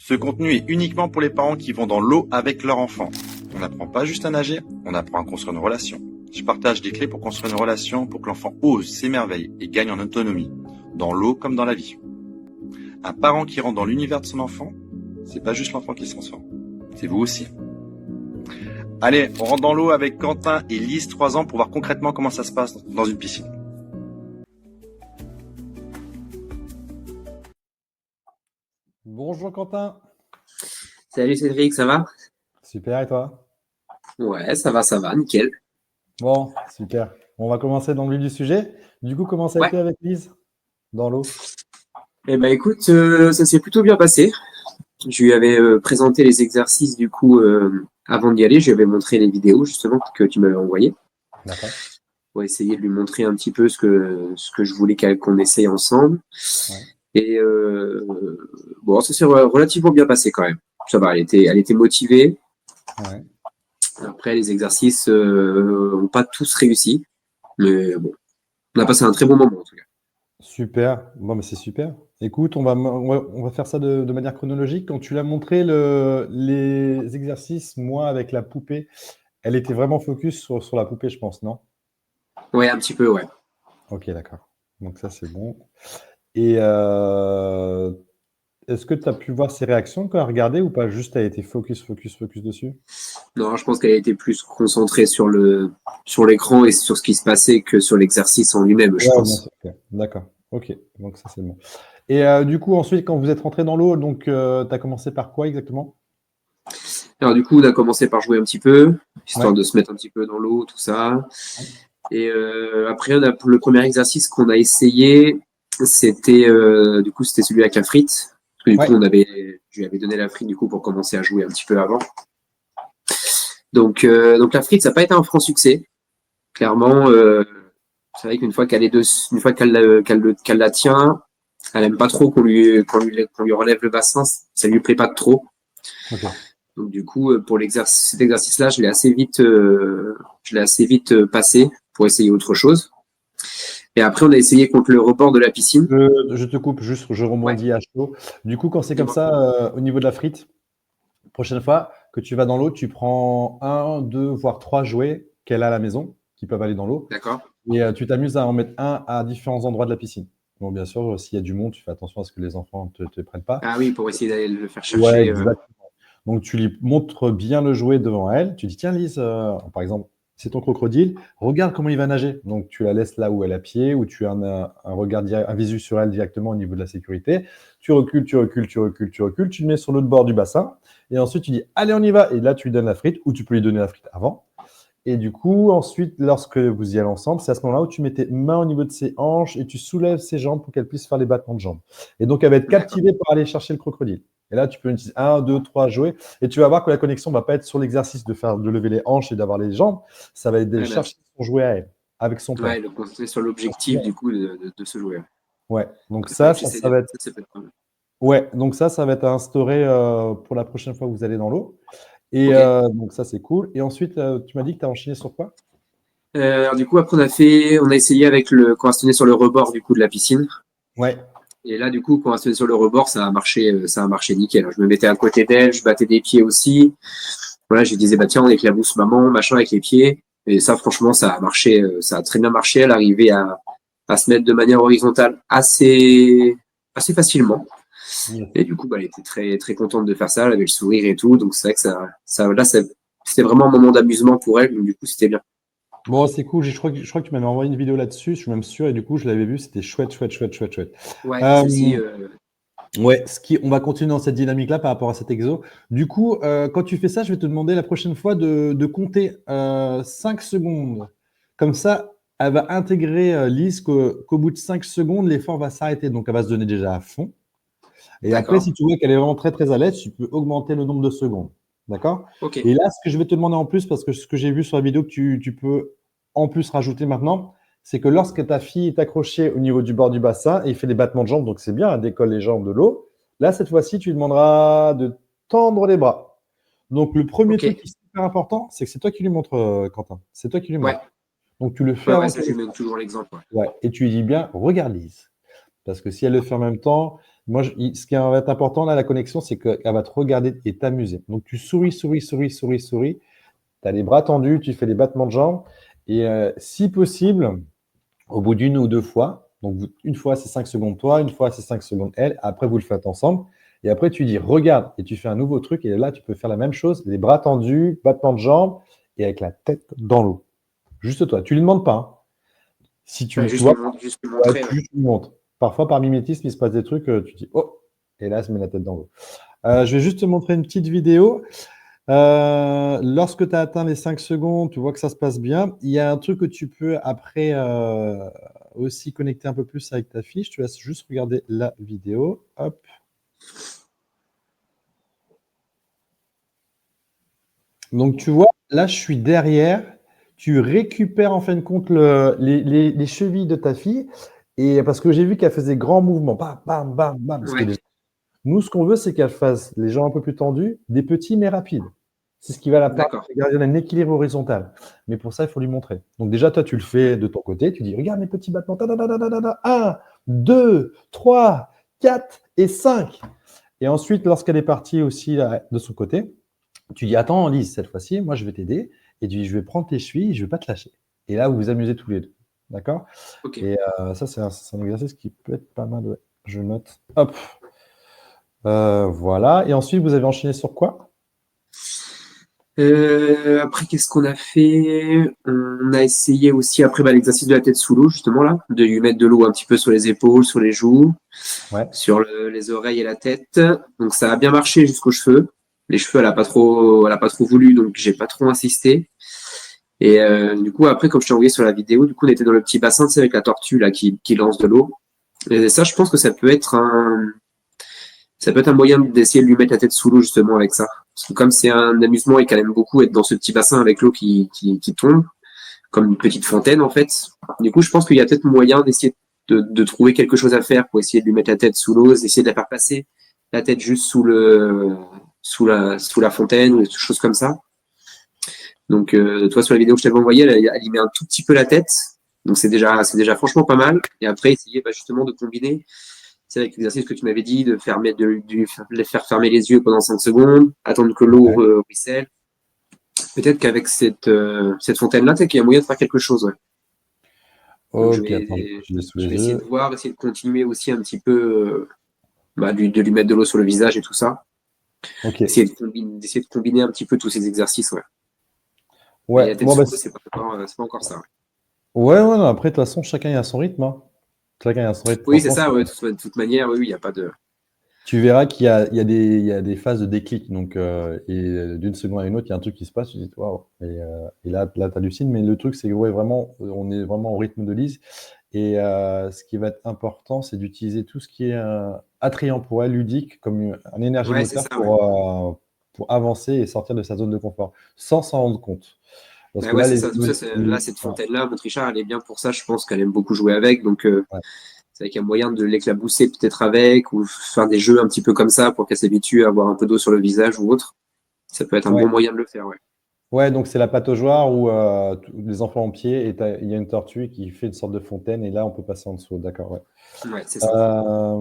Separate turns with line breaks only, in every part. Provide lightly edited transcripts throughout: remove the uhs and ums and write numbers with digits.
Ce contenu est uniquement pour les parents qui vont dans l'eau avec leur enfant. On n'apprend pas juste à nager, on apprend à construire une relation. Je partage des clés pour construire une relation pour que l'enfant ose, s'émerveille et gagne en autonomie, dans l'eau comme dans la vie. Un parent qui rentre dans l'univers de son enfant, c'est pas juste l'enfant qui se transforme, c'est vous aussi. Allez, on rentre dans l'eau avec Quentin et Lise, 3 ans, pour voir concrètement comment ça se passe dans une piscine.
Bonjour Quentin.
Salut Cédric, ça va?
Super, et toi?
Ouais, ça va, nickel.
Bon, super. On va commencer dans le vif du sujet. Du coup, comment ça a
Ouais.
été avec Lise dans l'eau?
Eh ben écoute, ça s'est plutôt bien passé. Je lui avais présenté les exercices du coup avant d'y aller. Je lui avais montré les vidéos justement que tu m'avais envoyées
D'accord.
pour essayer de lui montrer un petit peu ce que je voulais qu'on essaye ensemble.
Ouais.
Et bon, ça s'est relativement bien passé quand même. Ça va, elle était motivée.
Ouais.
Après, les exercices n'ont pas tous réussi, mais bon, on a passé un très bon moment en tout cas.
Super. Bon, mais c'est super. Écoute, on va faire ça de manière chronologique. Quand tu l'as montré les exercices, moi, avec la poupée, elle était vraiment focus sur la poupée, je pense, non?
Ouais, un petit peu, ouais.
Ok, d'accord. Donc ça, c'est bon. Et est-ce que tu as pu voir ses réactions quand elle regardait ou pas? Juste, elle était focus dessus?
Non, je pense qu'elle a été plus concentrée sur l'écran et sur ce qui se passait que sur l'exercice en lui-même, je
Ouais, bien
pense.
sûr. Ok. D'accord. Ok. Donc ça, c'est bon. Et du coup, ensuite, quand vous êtes rentré dans l'eau, donc tu as commencé par quoi exactement?
Alors du coup, on a commencé par jouer un petit peu, histoire
Ouais.
de se mettre un petit peu dans l'eau, tout ça. Et après, le premier exercice qu'on a essayé, c'était c'était celui avec la frite. Parce que du coup,
Ouais.
je lui avais donné la frite du coup pour commencer à jouer un petit peu avant. Donc la frite, ça n'a pas été un franc succès. Clairement, c'est vrai qu'une fois une fois qu'elle la tient, elle aime pas trop qu'on lui relève le bassin, ça lui plaît pas trop.
Ok.
Donc du coup, pour cet exercice-là, je l'ai assez vite passé pour essayer autre chose. Et après, on a essayé contre le rebord de la piscine.
Je te coupe, juste, je
Ouais,
rebondis à chaud. Du coup, quand c'est comme
dis-moi.
ça, au niveau de la frite, prochaine fois que tu vas dans l'eau, tu prends un, deux, voire trois jouets qu'elle a à la maison, qui peuvent aller dans l'eau,
D'accord.
et tu t'amuses à en mettre un à différents endroits de la piscine. Bon, bien sûr, s'il y a du monde, tu fais attention à ce que les enfants ne te prennent pas.
Ah oui, pour essayer d'aller le faire
Ouais,
chercher.
exactement. Donc, tu lui montres bien le jouet devant elle. Tu dis, tiens, Lise, par exemple, c'est ton crocodile, regarde comment il va nager. Donc, tu la laisses là où elle a pied, où tu as un regard, un visu sur elle directement au niveau de la sécurité. Tu recules, tu le mets sur l'autre bord du bassin. Et ensuite, tu dis, allez, on y va. Et là, tu lui donnes la frite, ou tu peux lui donner la frite avant. Et du coup, ensuite, lorsque vous y allez ensemble, c'est à ce moment-là où tu mets tes mains au niveau de ses hanches et tu soulèves ses jambes pour qu'elle puisse faire les battements de jambes. Et donc, elle va être
D'accord.
captivée par aller chercher le crocodile. Et là, tu peux utiliser 1, 2, 3 jouets. Et tu vas voir que la connexion ne va pas être sur l'exercice de lever les hanches et d'avoir les jambes. Ça va être de
Ouais, bah,
chercher son jouet à elle, avec son père.
le concentrer sur l'objectif du coup de ce joueur.
Ouais. Donc
C'est vrai que
ça va être.
ça peut être pas mal.
Ouais. Donc ça va être instauré pour la prochaine fois que vous allez dans l'eau. Et
Ok.
donc ça, c'est cool. Et ensuite, tu m'as dit que tu as enchaîné sur quoi?
Alors du coup, après on a essayé avec quand on se tenait sur le rebord du coup de la piscine.
Ouais.
Et là, du coup, quand on se tenait sur le rebord, ça a marché nickel. Je me mettais à côté d'elle, je battais des pieds aussi. Voilà, je lui disais, bah tiens, on éclabousse maman, machin avec les pieds. Et ça, franchement, ça a marché, ça a très bien marché. Elle arrivait à se mettre de manière horizontale assez facilement. Et du coup, bah, elle était très, très contente de faire ça. Elle avait le sourire et tout. Donc, c'est vrai que c'était vraiment un moment d'amusement pour elle. Donc, du coup, c'était bien.
Bon, c'est cool. Je crois que tu m'avais envoyé une vidéo là-dessus. Je suis même sûr. Et du coup, je l'avais vu. C'était chouette, chouette, chouette, chouette, chouette.
Ouais, celle-ci,
Euh, ouais, on va continuer dans cette dynamique-là par rapport à cet exo. Du coup, quand tu fais ça, je vais te demander la prochaine fois de compter 5 secondes. Comme ça, elle va intégrer Lise qu'au bout de 5 secondes, l'effort va s'arrêter. Donc, elle va se donner déjà à fond. Et après,
d'accord.
si tu vois qu'elle est vraiment très, très à l'aise, tu peux augmenter le nombre de secondes. D'accord?
Ok.
Et là, ce que je vais te demander en plus, parce que ce que j'ai vu sur la vidéo que tu peux en plus rajouter maintenant, c'est que lorsque ta fille est accrochée au niveau du bord du bassin et fait des battements de jambes, donc c'est bien, elle décolle les jambes de l'eau, là, cette fois-ci, tu lui demanderas de tendre les bras. Donc, le premier
Ok.
truc qui est super important, c'est que c'est toi qui lui montres, Quentin. C'est toi qui lui
Ouais.
montres. Donc, tu le fais
Ouais,
avant
ça, je
qu'elle.
lui donne toujours l'exemple. Ouais.
Ouais. Et tu lui dis bien, regarde Lise. Parce que si elle le fait en même temps, ce qui va être important là, la connexion, c'est qu'elle va te regarder et t'amuser. Donc tu souris, souris, souris, souris, souris. Tu as les bras tendus, tu fais des battements de jambes. Et si possible, au bout d'une ou deux fois, donc une fois c'est 5 secondes toi, une fois c'est 5 secondes elle, après vous le faites ensemble. Et après tu dis regarde et tu fais un nouveau truc. Et là, tu peux faire la même chose, les bras tendus, battements de jambes et avec la tête dans l'eau. Juste toi, tu lui demandes pas. Hein. Si tu
Juste,
vois,
juste lui
ouais,
montrer.
tu lui montres. Parfois, par mimétisme, il se passe des trucs, tu dis oh, et là, elle se met la tête dans l'eau. Je vais juste te montrer une petite vidéo. Lorsque tu as atteint les 5 secondes, tu vois que ça se passe bien. Il y a un truc que tu peux après aussi connecter un peu plus avec ta fille. Je te laisse juste regarder la vidéo. Hop. Donc, tu vois, là, je suis derrière. Tu récupères en fin de compte les chevilles de ta fille. Et parce que j'ai vu qu'elle faisait grands mouvements. Bam, bam, bam, bam. Parce que
Ouais.
nous, ce qu'on veut, c'est qu'elle fasse les jambes un peu plus tendues, des petits mais rapides. C'est ce qui va la permettre
D'accord.
de garder un équilibre horizontal. Mais pour ça, il faut lui montrer. Donc déjà, toi, tu le fais de ton côté. Tu dis, regarde mes petits battements. 1, 2, 3, 4 et 5. Et ensuite, lorsqu'elle est partie aussi là, de son côté, tu dis, attends, Lise, cette fois-ci, moi, je vais t'aider. Et tu dis, je vais prendre tes chevilles, je ne vais pas te lâcher. Et là, vous vous amusez tous les deux. D'accord?
Ok.
Et ça, c'est un exercice qui peut être pas mal. Ouais. Je note. Hop. Voilà. Et ensuite, vous avez enchaîné sur quoi?
Après, qu'est-ce qu'on a fait? On a essayé aussi après l'exercice de la tête sous l'eau, justement là, de lui mettre de l'eau un petit peu sur les épaules, sur les joues,
Ouais.
sur les oreilles et la tête. Donc ça a bien marché jusqu'aux cheveux. Les cheveux, elle a pas trop voulu, donc j'ai pas trop insisté. Et du coup, après, comme je t'ai envoyé sur la vidéo, du coup, on était dans le petit bassin, tu sais, avec la tortue là qui lance de l'eau. Et ça, je pense que ça peut être un moyen d'essayer de lui mettre la tête sous l'eau justement avec ça. Parce que comme c'est un amusement et qu'elle aime beaucoup être dans ce petit bassin avec l'eau qui tombe, comme une petite fontaine en fait. Du coup, je pense qu'il y a peut-être moyen d'essayer de trouver quelque chose à faire pour essayer de lui mettre la tête sous l'eau, d'essayer de la faire passer la tête juste sous la fontaine ou des choses comme ça. Donc, toi sur la vidéo que je t'avais envoyée, elle y met un tout petit peu la tête. Donc c'est déjà franchement pas mal. Et après, essayer justement de combiner c'est avec l'exercice que tu m'avais dit, de les faire fermer les yeux pendant 5 secondes, attendre que l'eau
Ouais.
ruisselle. Peut-être qu'avec cette fontaine-là, peut-être qu'il y a moyen de faire quelque chose. Ouais. Donc
Ok, attends, je l'ai sous
je
les
vais essayer
yeux.
de voir, essayer de continuer aussi un petit peu, de lui mettre de l'eau sur le visage et tout ça.
Ok.
D'essayer de combiner un petit peu tous ces exercices. Ouais. Mais
Ouais,
la tête
bon, bah,
sous l'eau, c'est pas encore ça. Ouais.
ouais, ouais, non, après, de toute façon, chacun a son rythme. Hein. Chacun a son rythme.
Oui, c'est
Franchement,
ça. Ouais, de toute manière, oui, il n'y a pas de.
tu verras qu'il y a des phases de déclic. Donc, et d'une seconde à une autre, il y a un truc qui se passe. Tu te dis, waouh. Et là tu hallucines. Mais le truc, c'est que ouais, vraiment, on est vraiment au rythme de Lise. Et ce qui va être important, c'est d'utiliser tout ce qui est attrayant pour elle, ludique, comme un énergie
Ouais, c'est
moteur
ça. Ouais.
pour avancer et sortir de sa zone de confort, sans s'en rendre compte. Parce
Ben
que
ouais,
là,
c'est
les
ça. Tout ça, là, cette
ouais,
fontaine-là, votre Richard, elle est bien pour ça. Je pense qu'elle aime beaucoup jouer avec. Donc,
ouais.
c'est vrai qu'il y a moyen de l'éclabousser peut-être avec, ou faire des jeux un petit peu comme ça pour qu'elle s'habitue à avoir un peu d'eau sur le visage ou autre. Ça peut être un
Ouais.
bon moyen de le faire, ouais.
Ouais, donc c'est la pataugeoire où les enfants en pied et il y a une tortue qui fait une sorte de fontaine et là on peut passer en dessous. D'accord, ouais.
Ouais, c'est ça.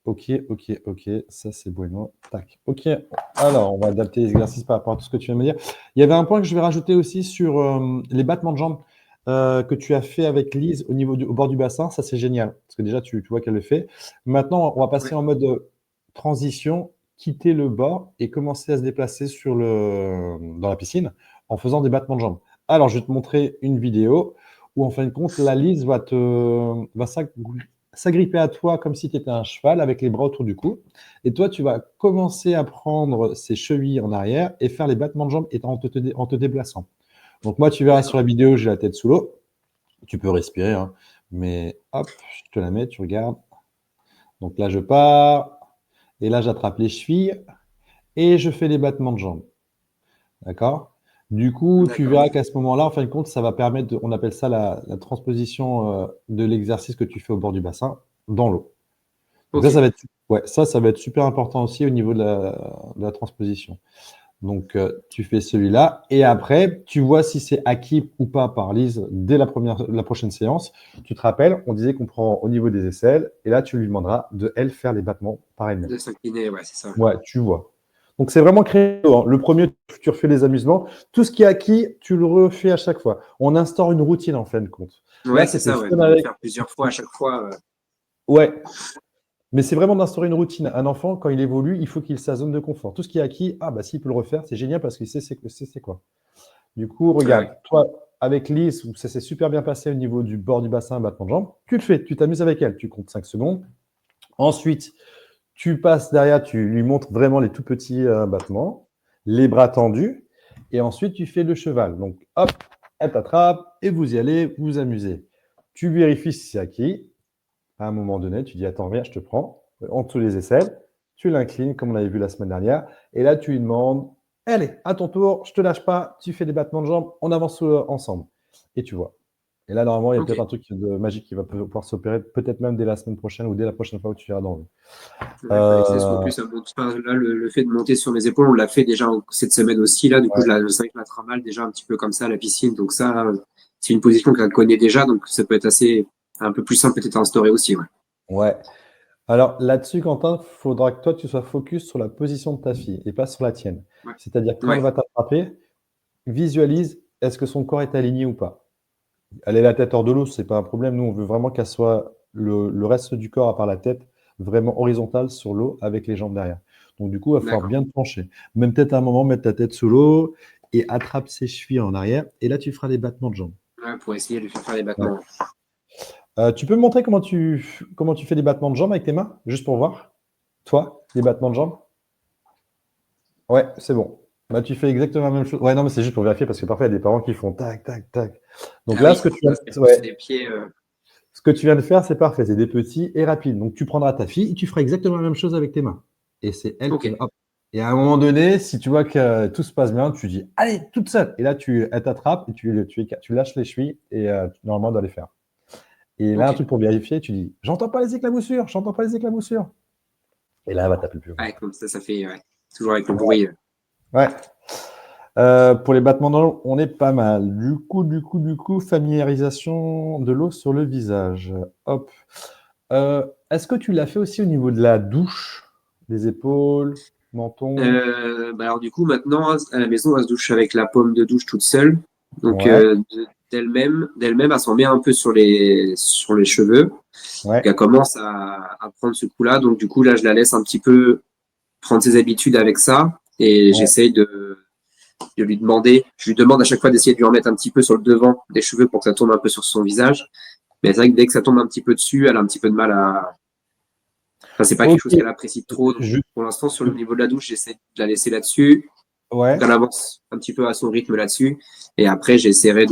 Ok, ok, ok, ça c'est bueno. Tac. Ok, alors on va adapter les exercices par rapport à tout ce que tu viens de me dire. Il y avait un point que je vais rajouter aussi sur les battements de jambes que tu as fait avec Lise au bord du bassin. Ça c'est génial parce que déjà tu vois qu'elle le fait. Maintenant, on va passer
Ouais.
en mode transition, quitter le bord et commencer à se déplacer dans la piscine en faisant des battements de jambes. Alors, je vais te montrer une vidéo où, en fin de compte, la Lise va s'agripper à toi comme si tu étais un cheval avec les bras autour du cou. Et toi, tu vas commencer à prendre ses chevilles en arrière et faire les battements de jambes en te déplaçant. Donc, moi, tu verras sur
D'accord.
la vidéo, j'ai la tête sous l'eau. Tu peux respirer, hein. Mais hop, je te la mets, tu regardes. Donc là, je pars. Et là, j'attrape les chevilles et je fais les battements de jambes. D'accord? Du coup, tu
D'accord.
verras qu'à ce moment-là, en fin de compte, ça va permettre, on appelle ça la transposition de l'exercice que tu fais au bord du bassin dans l'eau. Donc
Ok.
ça va être, ouais, ça va être super important aussi au niveau de la transposition. Donc, tu fais celui-là. Et après, tu vois si c'est acquis ou pas par Lise dès la prochaine séance. Tu te rappelles, on disait qu'on prend au niveau des aisselles. Et là, tu lui demanderas de, elle, faire les battements par elle-même.
De s'incliner, ouais, c'est ça.
Ouais, tu vois. Donc, c'est vraiment créatif, hein. Le premier, tu refais les amusements. Tout ce qui est acquis, tu le refais à chaque fois. On instaure une routine, en fin de compte.
Ouais,
Là,
c'est
c'était
ça, ouais.
fun
De le
avec.
faire plusieurs fois à chaque fois.
Ouais. Mais c'est vraiment d'instaurer une routine. Un enfant, quand il évolue, il faut qu'il ait sa zone de confort. Tout ce qui est acquis, ah bah s'il peut le refaire, c'est génial parce qu'il sait c'est quoi. Du coup, regarde,
Ouais.
toi, avec Lise, où ça s'est super bien passé au niveau du bord du bassin, battement de jambes, tu le fais, tu t'amuses avec elle, tu comptes 5 secondes. Ensuite, tu passes derrière, tu lui montres vraiment les tout petits battements, les bras tendus, et ensuite tu fais le cheval. Donc, hop, elle t'attrape, et vous y allez, vous vous amusez. Tu vérifies si c'est acquis. À un moment donné, tu dis attends, viens, je te prends en dessous les aisselles, tu l'inclines comme on l'avait vu la semaine dernière, et là tu lui demandes allez, à ton tour, je te lâche pas, tu fais des battements de jambes, on avance ensemble. Et tu vois. Et là, normalement, il y a
Ok.
peut-être un truc de magique qui va pouvoir s'opérer, peut-être même dès la semaine prochaine ou dès la prochaine fois où tu iras dans le.
Ouais, fallait que ce soit plus un bon. Enfin, là, le fait de monter sur mes épaules, on l'a fait déjà cette semaine aussi. Là, du coup,
Ouais.
je sais que je la travaille déjà un petit peu comme ça à la piscine. Donc ça, c'est une position qu'elle connaît déjà. Donc ça peut être assez un peu plus simple peut-être à instaurer aussi. Ouais.
Ouais. Alors là-dessus, Quentin, il faudra que toi, tu sois focus sur la position de ta fille et pas sur la tienne.
Ouais.
C'est-à-dire, quand elle
Ouais.
va t'attraper, visualise est-ce que son corps est aligné ou pas. Elle est la tête hors de l'eau, c'est pas un problème. Nous, on veut vraiment qu'elle soit le reste du corps, à part la tête, vraiment horizontale sur l'eau avec les jambes derrière. Donc, du coup, il va falloir
D'accord.
bien te pencher. Même peut-être à un moment, mettre ta tête sous l'eau et attrape ses chevilles en arrière. Et là, tu feras des battements de jambes.
Ouais, pour essayer de lui faire des
Ouais.
battements.
Tu peux me montrer comment tu fais des battements de jambes avec tes mains, juste pour voir? Toi, des battements de jambes? Ouais, c'est bon. Bah, tu fais exactement la même chose. Ouais, non, mais c'est juste pour vérifier parce que parfois, il y a des parents qui font tac, tac, tac. Donc
Ah
là,
oui,
ce que tu
ça c'est plus
ouais,
des pieds.
ce que tu viens de faire, c'est parfait. C'est des petits et rapides. Donc, tu prendras ta fille et tu feras exactement la même chose avec tes mains. Et c'est elle
Ok.
qui va. Hop. Et à un moment donné, si tu vois que tout se passe bien, tu dis allez, toute seule. Et là, elle t'attrape et tu lâches les chevilles et normalement, elle doit les faire. Et là, un
Ok.
truc pour vérifier, tu dis j'entends pas les éclaboussures, j'entends pas les éclaboussures. Et là, elle va taper plus.
Ouais, comme ça fait toujours avec le bruit.
Ouais. Pour les battements de l'eau, on est pas mal. Du coup, familiarisation de l'eau sur le visage. Hop. Est-ce que tu l'as fait aussi au niveau de la douche, des épaules, menton?
Bah alors du coup maintenant à la maison elle se douche avec la pomme de douche toute seule. Donc
Ouais,
d'elle-même elle s'en met un peu sur les cheveux. Donc
ouais,
elle commence à prendre ce coup-là. Donc du coup là je la laisse un petit peu prendre ses habitudes avec ça et
ouais.
j'essaye de lui demander. Je lui demande à chaque fois d'essayer de lui en mettre un petit peu sur le devant des cheveux pour que ça tombe un peu sur son visage. Mais c'est vrai que dès que ça tombe un petit peu dessus, elle a un petit peu de mal à. Enfin, c'est pas quelque
Ok.
chose qu'elle apprécie trop. Donc,
Je-
pour l'instant, sur le niveau de la douche, j'essaie de la laisser là-dessus.
Ouais.
Qu'elle avance un petit peu à son rythme là-dessus. Et après, j'essaierai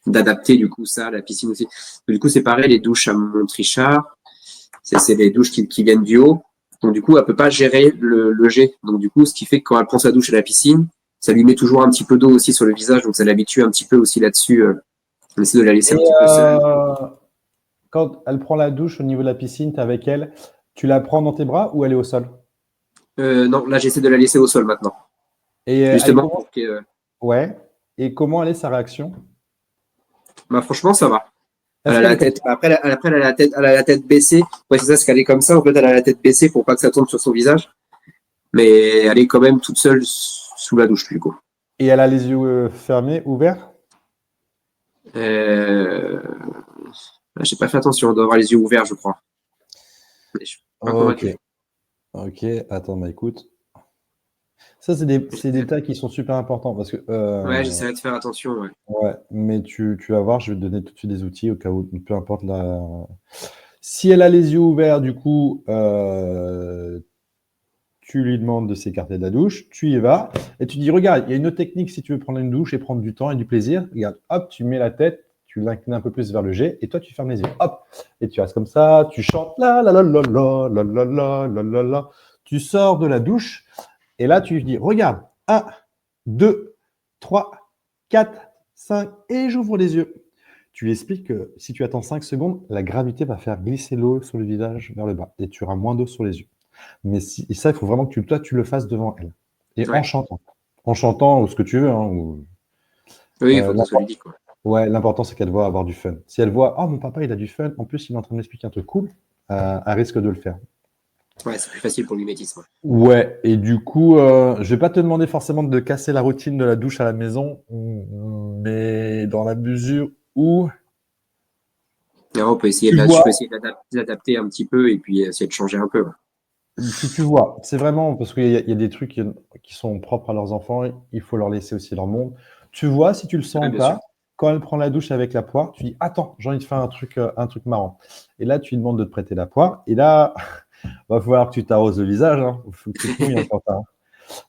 d'adapter du coup ça à la piscine aussi. Du coup, c'est pareil, les douches à Montrichard, c'est des douches qui viennent du haut. Donc du coup, elle peut pas gérer le jet. Donc du coup, ce qui fait que quand elle prend sa douche à la piscine, ça lui met toujours un petit peu d'eau aussi sur le visage. Donc ça l'habitue un petit peu aussi là-dessus. On essaie de la laisser un
Et
petit peu seule.
quand elle prend la douche au niveau de la piscine, tu es avec elle, tu la prends dans tes bras ou elle est au sol?
Non, là, j'essaie de la laisser au sol maintenant.
Et elle
Justement
commence.
pour que.
Ouais. Et comment elle est sa réaction?
Bah, franchement, ça va. Elle
Est-ce
a
qu'elle
la
est comme
tête. Après, elle a la tête baissée. Ouais, c'est ça, parce qu'elle est comme ça. En fait, elle a la tête baissée pour pas que ça tombe sur son visage. Mais elle est quand même toute seule sous la douche, du coup.
Et elle a les yeux fermés, ouverts?
Euh... J'ai pas fait attention. On doit avoir les yeux ouverts, je crois. Mais je suis pas
Ok.
convaincu.
Ok. Attends, bah écoute. Ça, c'est des détails qui sont super importants parce que.
Ouais, j'essaierai de faire attention. Ouais.
Ouais, mais tu vas voir, je vais te donner tout de suite des outils au cas où, peu importe la. Si elle a les yeux ouverts, du coup, tu lui demandes de s'écarter de la douche, tu y vas, et tu dis, regarde, il y a une autre technique si tu veux prendre une douche et prendre du temps et du plaisir. Regarde, hop, tu mets la tête, tu l'inclines un peu plus vers le jet, et toi, tu fermes les yeux. Hop, et tu restes comme ça, tu chantes la la la la la la la la la la la. Tu sors de la douche, et là, tu lui dis, regarde, 1, 2, 3, 4, 5, et j'ouvre les yeux. Tu lui expliques que si tu attends 5 secondes, la gravité va faire glisser l'eau sur le visage vers le bas, et tu auras moins d'eau sur les yeux. Mais et ça, il faut vraiment que toi, tu le fasses devant elle. Et
Ouais.
en chantant ou ce que tu veux. Hein,
Oui, il
euh,
faut que ce soit ludique, quoi.
ouais, l'important, c'est qu'elle voit avoir du fun. Si elle voit, oh, mon papa, il a du fun, en plus, il est en train de m'expliquer un truc cool, elle risque de le faire.
Ouais, c'est plus facile pour le mimétisme.
Ouais, et du coup, je vais pas te demander forcément de casser la routine de la douche à la maison, mais dans la mesure où
Ouais. On peut essayer
tu
je
vois,
peux essayer d'adapter un petit peu et puis essayer de changer un peu. Ouais.
tu vois, c'est vraiment parce qu'il y a des trucs qui sont propres à leurs enfants, il faut leur laisser aussi leur monde. Tu vois, si tu le sens
Ouais,
ou
bien sûr.
pas, quand elle prend la douche avec la poire, tu dis, attends, j'ai envie de faire un truc marrant. Et là, tu lui demandes de te prêter la poire, et là, va falloir que tu t'arroses le visage, hein. Faut que tu te mouilles, Quentin.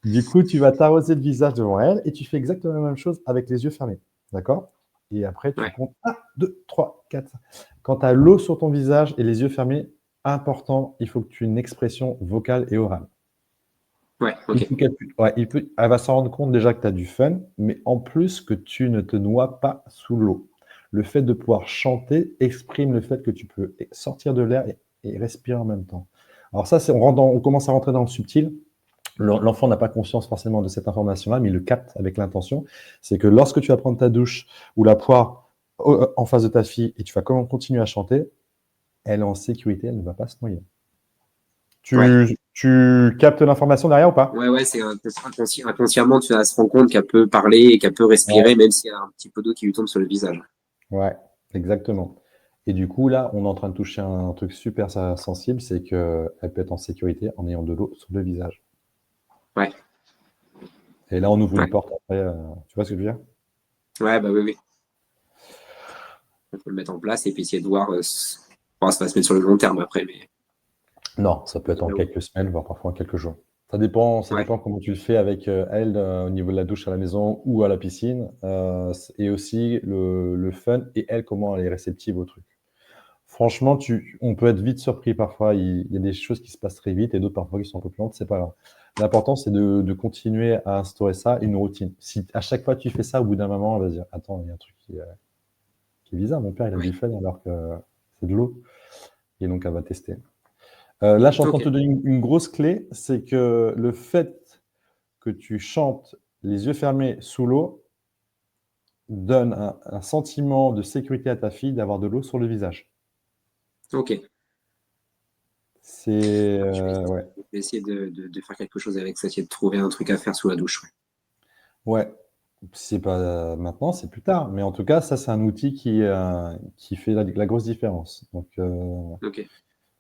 Du coup, tu vas t'arroser le visage devant elle et tu fais exactement la même chose avec les yeux fermés. D'accord? Et après, tu
Ouais.
comptes 1, 2, 3, 4. Quand tu as l'eau sur ton visage et les yeux fermés, important, il faut que tu aies une expression vocale et orale.
Ouais,
Il
ok.
faut elle va s'en rendre compte déjà que tu as du fun, mais en plus que tu ne te noies pas sous l'eau. Le fait de pouvoir chanter exprime le fait que tu peux sortir de l'air et respirer en même temps. Alors ça, on commence à rentrer dans le subtil. L'enfant n'a pas conscience forcément de cette information-là, mais il le capte avec l'intention. C'est que lorsque tu vas prendre ta douche ou la poire en face de ta fille et tu vas continuer à chanter, elle est en sécurité, elle ne va pas se noyer.
Ouais.
Tu captes l'information derrière ou pas?
Ouais, ouais, c'est inconsciemment, tu vas se rendre compte qu'elle peut parler et qu'elle peut respirer, même s'il y a un petit peu d'eau qui lui tombe sur le visage.
Ouais, exactement. Et du coup, là, on est en train de toucher un truc super sensible, c'est qu'elle peut être en sécurité en ayant de l'eau sur le visage.
Ouais.
Et là, on ouvre une
Ouais.
porte après. Tu vois ce que je veux dire?
Ouais, bah oui, oui. On peut le mettre en place et puis essayer de voir. Bon, ça va se mettre sur le long terme après, mais
Non, ça peut être en
là où-
quelques semaines, voire parfois en quelques jours. Ça
Ouais.
dépend comment tu le fais avec elle au niveau de la douche à la maison ou à la piscine, et aussi le fun et elle comment elle est réceptive au truc. Franchement, on peut être vite surpris parfois. Il y a des choses qui se passent très vite et d'autres parfois qui sont un peu plus lentes, c'est pas grave. L'important, c'est de continuer à instaurer ça, une routine. Si à chaque fois tu fais ça, au bout d'un moment, elle va se dire, attends, il y a un truc qui est bizarre. Mon père, il a
Ouais.
du fun alors que c'est de l'eau. Et donc, elle va tester. Là, je suis en train de
Ok.
te donner une grosse clé, c'est que le fait que tu chantes les yeux fermés sous l'eau donne un sentiment de sécurité à ta fille d'avoir de l'eau sur le visage.
Ok.
C'est ouais,
Je vais essayer de faire quelque chose avec ça, essayer de trouver un truc à faire sous la douche. Ouais.
ouais. C'est pas maintenant, c'est plus tard. Mais en tout cas, ça, c'est un outil qui fait la grosse différence. Donc,
Ok.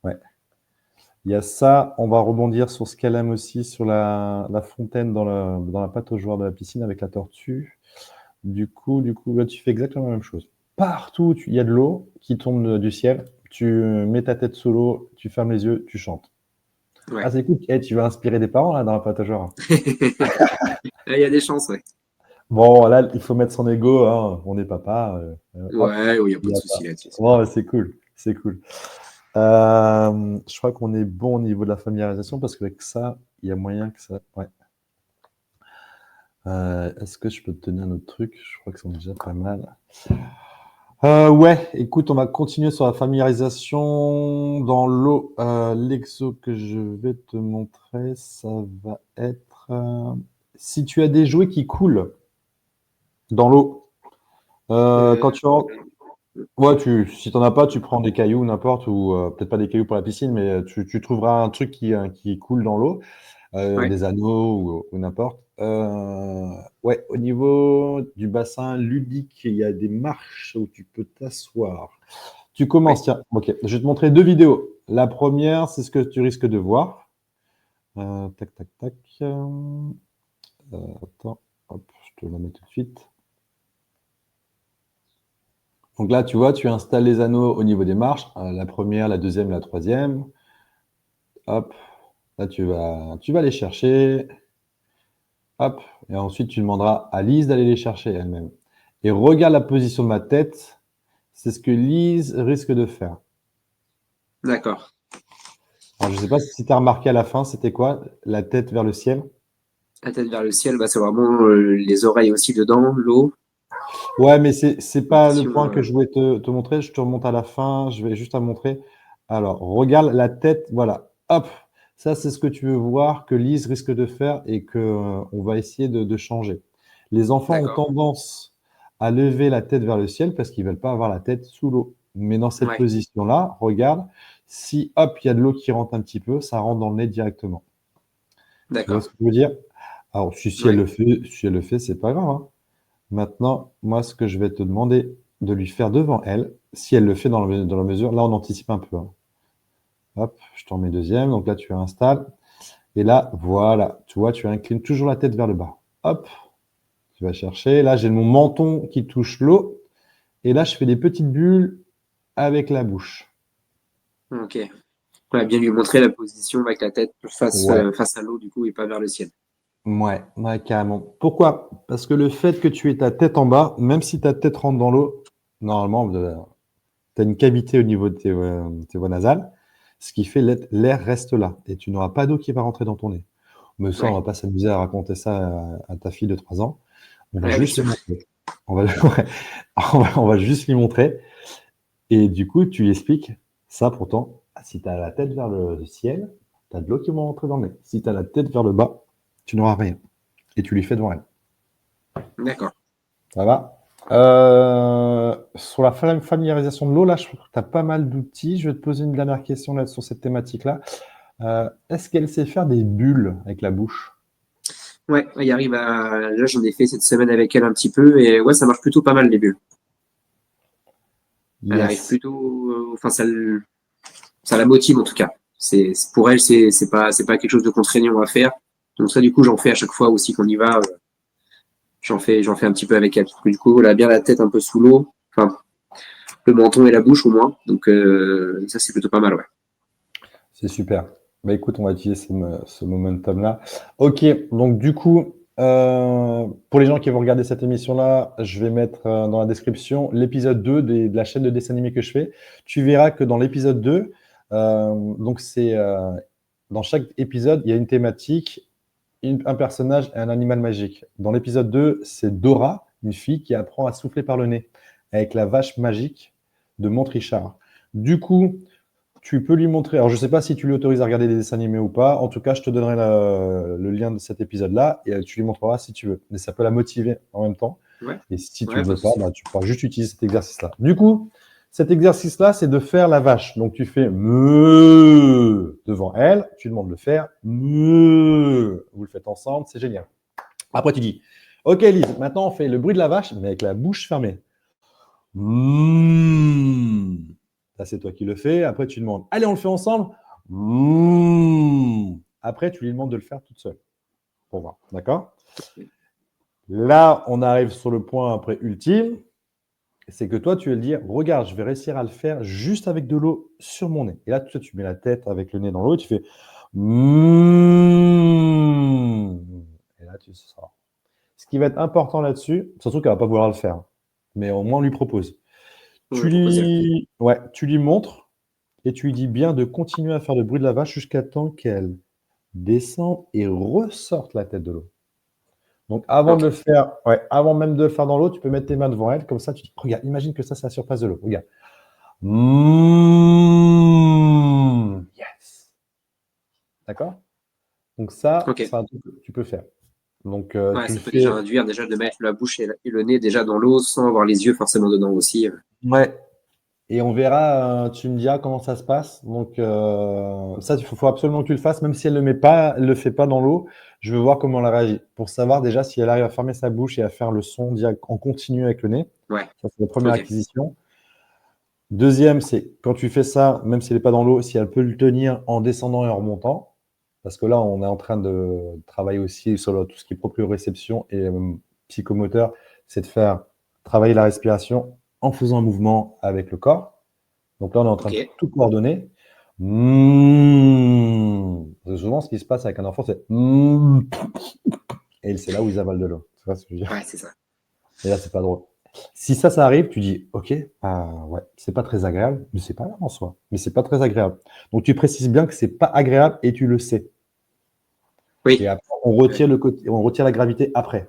ouais. Il y a ça. On va rebondir sur ce qu'elle aime aussi, sur la fontaine dans la pâte aux joueurs de la piscine avec la tortue. Du coup, là, tu fais exactement la même chose. Partout, il y a de l'eau qui tombe du ciel. Tu mets ta tête sous l'eau, tu fermes les yeux, tu chantes.
Ouais.
Ah, c'est cool. Eh, tu vas inspirer des parents là dans la pâte à joueurs.
Il y a des chances, ouais.
Bon, là, il faut mettre son ego. Hein. On est papa. Hop,
Ouais, il n'y a pas
il
de
y a
souci
ça.
là-dessus.
Bon, ouais, c'est cool. C'est cool. Je crois qu'on est bon au niveau de la familiarisation parce qu'avec ça, il y a moyen que ça. Ouais. Est-ce que je peux te donner un autre truc? Je crois que c'est déjà pas mal. Ouais, écoute, on va continuer sur la familiarisation dans l'eau. L'exo que je vais te montrer, ça va être si tu as des jouets qui coulent dans l'eau.
Euh,
Quand tu rentres, ouais, si t'en as pas, tu prends des cailloux, n'importe, ou peut-être pas des cailloux pour la piscine, mais tu trouveras un truc qui coule dans l'eau,
ouais.
des anneaux ou n'importe. Ouais, au niveau du bassin ludique, il y a des marches où tu peux t'asseoir. Tu commences,
Ouais.
tiens, ok, je vais te montrer deux vidéos. La première, c'est ce que tu risques de voir. Tac, tac, tac. Attends, hop, je te la mets tout de suite. Donc là, tu vois, tu installes les anneaux au niveau des marches, la première, la deuxième, la troisième. Hop, là, tu vas les chercher. Hop, et ensuite, tu demanderas à Lise d'aller les chercher elle-même. Et regarde la position de ma tête. C'est ce que Lise risque de faire.
D'accord.
Alors, je ne sais pas si tu as remarqué à la fin, c'était quoi? La tête vers le ciel?
La tête vers le ciel, bah, c'est vraiment les oreilles aussi dedans, l'eau.
Ouais, mais c'est pas le
Position,
point que je voulais te montrer. Je te remonte à la fin. Je vais juste à montrer. Alors, regarde la tête. Voilà. Hop. Ça, c'est ce que tu veux voir que Lise risque de faire et qu'on va essayer de changer. Les enfants ont
D'accord.
tendance à lever la tête vers le ciel parce qu'ils ne veulent pas avoir la tête sous l'eau. Mais dans cette
Ouais.
position-là, regarde, si hop, il y a de l'eau qui rentre un petit peu, ça rentre dans le nez directement. Tu vois ce
D'accord.
que je veux dire? Alors, si elle
Ouais.
le fait, c'est pas grave, hein. Maintenant, moi, ce que je vais te demander de lui faire devant elle, si elle le fait dans la mesure, là, on anticipe un peu, hein. Hop, je t'en mets deuxième. Donc là, tu installes. Et là, voilà, tu vois, tu inclines toujours la tête vers le bas. Hop, tu vas chercher. Là, j'ai mon menton qui touche l'eau. Et là, je fais des petites bulles avec la bouche.
Ok. Ouais, bien lui montrer la position avec la tête
Ouais,
face à l'eau, du coup, et pas vers le ciel.
ouais, carrément. Pourquoi? Parce que le fait que tu aies ta tête en bas, même si ta tête rentre dans l'eau, normalement, tu as une cavité au niveau de tes voies nasales, ce qui fait l'air reste là. Et tu n'auras pas d'eau qui va rentrer dans ton nez. Mais ça, on
Ouais.
va pas s'amuser à raconter ça à ta fille de 3 ans. On va
Ouais, bien
juste lui
sûr.
montrer. On va, ouais, on va juste lui montrer. Et du coup, tu lui expliques ça pourtant. Si tu as la tête vers le ciel, tu as de l'eau qui va rentrer dans le nez. Si tu as la tête vers le bas, tu n'auras rien. Et tu lui fais devant elle.
D'accord.
Ça va? Sur la familiarisation de l'eau, là, je trouve que tu as pas mal d'outils. Je vais te poser une dernière question là, sur cette thématique-là. Est-ce qu'elle sait faire des bulles avec la bouche?
Ouais, il arrive à. Là, j'en ai fait cette semaine avec elle un petit peu, et ouais, ça marche plutôt pas mal les bulles. Elle arrive
Yes.
plutôt. Enfin, ça la motive en tout cas. Pour elle, c'est pas quelque chose de contraignant à faire. Donc ça, du coup, j'en fais à chaque fois aussi qu'on y va. J'en fais un petit peu avec elle. Parce que du coup, elle a bien la tête un peu sous l'eau. Enfin, le menton et la bouche au moins. Donc ça, c'est plutôt pas mal, ouais.
C'est super. Bah écoute, on va utiliser ce momentum-là. Ok, donc du coup, pour les gens qui vont regarder cette émission-là, je vais mettre dans la description l'épisode 2 de la chaîne de dessin animé que je fais. Tu verras que dans l'épisode 2, donc dans chaque épisode, il y a une thématique, un personnage et un animal magique. Dans l'épisode 2, c'est Dora, une fille qui apprend à souffler par le nez avec la vache magique de Montrichard. Du coup, tu peux lui montrer. Alors, je ne sais pas si tu lui autorises à regarder des dessins animés ou pas. En tout cas, je te donnerai le lien de cet épisode-là et tu lui montreras si tu veux. Mais ça peut la motiver en même temps.
Ouais,
Et si tu
ouais,
ne
pas
veux
de
pas,
souci.
bah, tu pourras juste utiliser cet exercice-là. Du coup, cet exercice-là, c'est de faire la vache. Donc, tu fais me devant elle. Tu demandes de le faire me. Vous le faites ensemble, c'est génial. Après, tu dis OK, Lise, maintenant on fait le bruit de la vache, mais avec la bouche fermée. Mmh. Ça, c'est toi qui le fais. Après, tu demandes, allez, on le fait ensemble. Mmh. Après, tu lui demandes de le faire toute seule pour voir. D'accord? Là, on arrive sur le point après ultime. C'est que toi, tu vas le dire, regarde, je vais réussir à le faire juste avec de l'eau sur mon nez. Et là, toi, tu mets la tête avec le nez dans l'eau et tu fais mmh. Et là, tu sors. Ce qui va être important là-dessus, surtout qu'elle ne va pas vouloir le faire, mais au moins on lui propose.
On va proposer.
Tu lui montres et tu lui dis bien de continuer à faire le bruit de la vache jusqu'à temps qu'elle descende et ressorte la tête de l'eau. Donc avant de
Ok.
le faire, ouais, avant même de le faire dans l'eau, tu peux mettre tes mains devant elle, comme ça tu dis, regarde, imagine que ça c'est la surface de l'eau. Regarde. Mmh, yes. D'accord? Donc ça,
Ok.
c'est un truc que tu peux faire. Donc
Ouais,
tu le
ça peut déjà
fais.
induire déjà de mettre la bouche et le nez déjà dans l'eau sans avoir les yeux forcément dedans aussi.
Ouais. Et on verra, tu me diras comment ça se passe. Donc, ça, il faut absolument que tu le fasses, même si elle ne le fait pas dans l'eau. Je veux voir comment elle réagit pour savoir déjà si elle arrive à fermer sa bouche et à faire le son direct en continu avec le nez.
Ouais.
Ça, c'est la première
Ok.
acquisition. Deuxième, c'est quand tu fais ça, même si elle n'est pas dans l'eau, si elle peut le tenir en descendant et en remontant. Parce que là, on est en train de travailler aussi sur tout ce qui est proprioception et psychomoteur. C'est de faire travailler la respiration en faisant un mouvement avec le corps. Donc là, on est en train
Ok.
de tout coordonner. Mmh. C'est souvent ce qui se passe avec un enfant, c'est mmh. Et c'est là où ils avalent de l'eau. Tu vois ce que je veux dire?
Ouais, c'est ça.
Et là, c'est pas drôle. Si ça arrive, tu dis, OK, ouais, c'est pas très agréable, mais c'est pas grave en soi. Mais c'est pas très agréable. Donc tu précises bien que c'est pas agréable et tu le sais. Et
Oui.
après, on retire le côté, on retire la gravité après.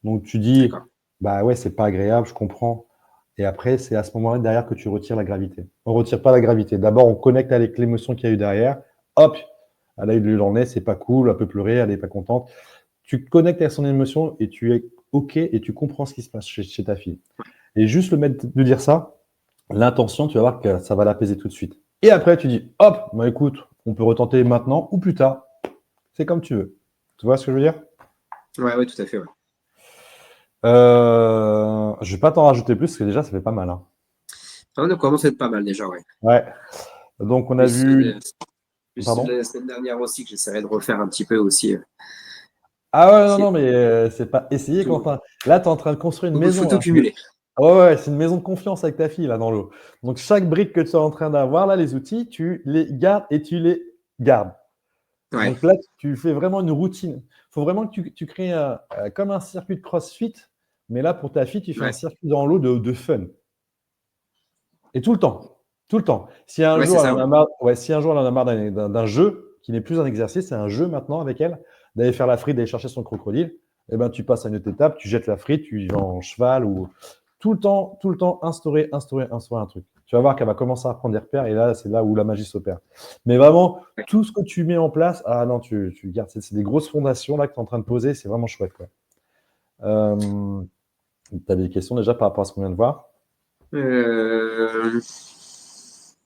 Donc tu dis,
D'accord.
bah ouais, c'est pas agréable, je comprends. Et après, c'est à ce moment-là derrière que tu retires la gravité. On retire pas la gravité. D'abord, on connecte avec l'émotion qu'il y a eu derrière. Hop, là, il en est, c'est pas cool, elle peut pleurer, elle est pas contente. Tu te connectes à son émotion et tu es OK et tu comprends ce qui se passe chez ta fille. Et juste le mettre de dire ça, l'intention, tu vas voir que ça va l'apaiser tout de suite. Et après, tu dis, hop, bah écoute, on peut retenter maintenant ou plus tard. C'est comme tu veux. Tu vois ce que je veux dire?
Ouais, tout à fait. Ouais.
Je vais pas t'en rajouter plus parce que déjà, ça fait pas mal, hein.
On commence à être pas mal déjà, ouais.
Ouais. Donc, on a
Plus,
vu. Pardon?
la semaine dernière aussi, que j'essaierai de refaire un petit peu aussi.
Ah ouais, non,
Essayer
non, mais c'est pas essayer,
tout,
Quentin. Là, tu es en train de construire une
faut
maison,
tout
là.
cumuler.
Ouais, ouais, c'est une maison de confiance avec ta fille, là, dans l'eau. Donc, chaque brique que tu es en train d'avoir, là, les outils, tu les gardes et tu les gardes.
Ouais,
Donc là, tu fais vraiment une routine. Il faut vraiment que tu crées comme un circuit de CrossFit, mais là, pour ta fille, tu fais un
ouais,
circuit dans l'eau de fun. Et tout le temps. Tout le temps. Si un
ouais, c'est
jour, elle
ça.
en
Ouais.
a marre, ouais, si un jour, elle en a marre d'un jeu qui n'est plus un exercice, c'est un jeu maintenant avec elle, d'aller faire la frite, d'aller chercher son crocodile, eh ben, tu passes à une autre étape, tu jettes la frite, tu y vas en cheval ou tout le temps, instaurer un truc. Tu vas voir qu'elle va commencer à prendre des repères et là, c'est là où la magie s'opère. Mais vraiment, tout ce que tu mets en place, ah non, tu gardes, c'est des grosses fondations là que tu es en train de poser, c'est vraiment chouette, quoi. Tu as des questions déjà par rapport à ce qu'on vient de voir?
Euh,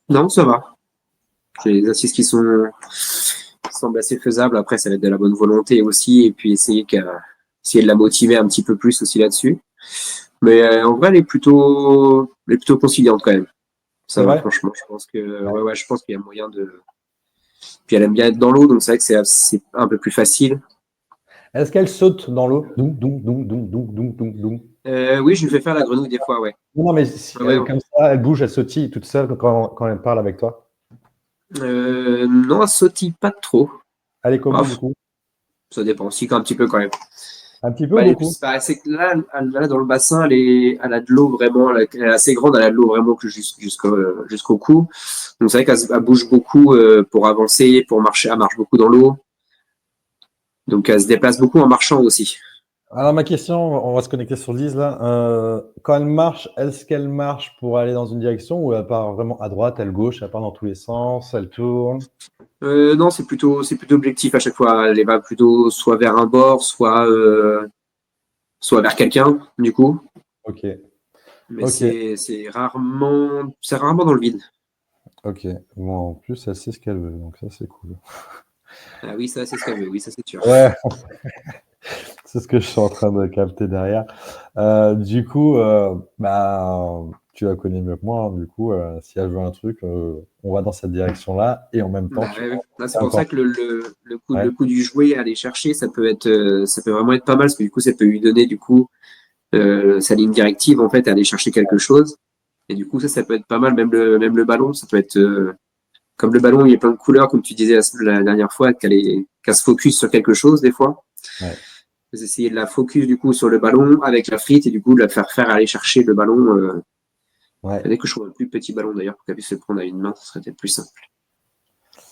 Non, ça va. J'ai des exercices qui semblent assez faisables. Après, ça va être de la bonne volonté aussi, et puis essayer de la motiver un petit peu plus aussi là-dessus. Mais en vrai, elle est plutôt conciliante quand même. Ça
C'est
va,
vrai?
franchement. Je pense que,
Ouais.
je pense qu'il y a moyen de. Puis elle aime bien être dans l'eau, donc c'est vrai que c'est un peu plus facile.
Est-ce qu'elle saute dans l'eau? Doum, doum, doum, doum, doum, doum, doum, doum.
Oui, je lui fais faire la grenouille des fois, ouais.
Non, non, mais si
Ouais,
elle
ouais,
est comme ça, elle bouge, elle sautille toute seule quand elle parle avec toi.
non, elle sautille pas trop.
Elle est comment du
Ouf,
coup?
ça dépend aussi un petit peu quand même.
Un petit peu
Bah,
ou beaucoup?
c'est que là, dans le bassin, elle a de l'eau vraiment, elle est assez grande, elle a de l'eau vraiment que jusqu'au cou. Donc c'est vrai qu'elle bouge beaucoup pour avancer, pour marcher, elle marche beaucoup dans l'eau. Donc elle se déplace beaucoup en marchant aussi.
Alors ma question, on va se connecter sur Lise là. Quand elle marche, est-ce qu'elle marche pour aller dans une direction ou elle part vraiment à droite, à gauche, elle part dans tous les sens, elle tourne?
Non, c'est plutôt objectif à chaque fois. Elle va plutôt soit vers un bord, soit vers quelqu'un, du coup.
Ok,
Mais
ok,
c'est rarement dans le vide.
ok. Bon, en plus, elle sait ce qu'elle veut, donc ça c'est cool.
Ah oui, ça, c'est ce qu'elle veut. Oui, ça, c'est sûr.
Ouais, c'est ce que je suis en train de capter derrière. Du coup, bah, tu la connais mieux que moi, hein. Du coup, si elle veut un truc, on va dans cette direction-là et en même temps,
Bah,
tu
ouais, ouais. Là, c'est pour
encore.
ça que le
Ouais,
coup du jouet à aller chercher, ça peut vraiment être pas mal parce que du coup, ça peut lui donner du coup sa ligne directive en fait, à aller chercher quelque chose. Et du coup, ça peut être pas mal. Même le ballon, ça peut être comme le ballon, il y a plein de couleurs, comme tu disais la dernière fois, qu'elle se focus sur quelque chose des fois.
ouais,
Vous essayez de la focus du coup sur le ballon avec la frite et du coup de la faire aller chercher le ballon.
ouais.
Dès que je trouve un plus petit ballon d'ailleurs pour qu'elle puisse se prendre à une main, ce serait peut-être plus simple.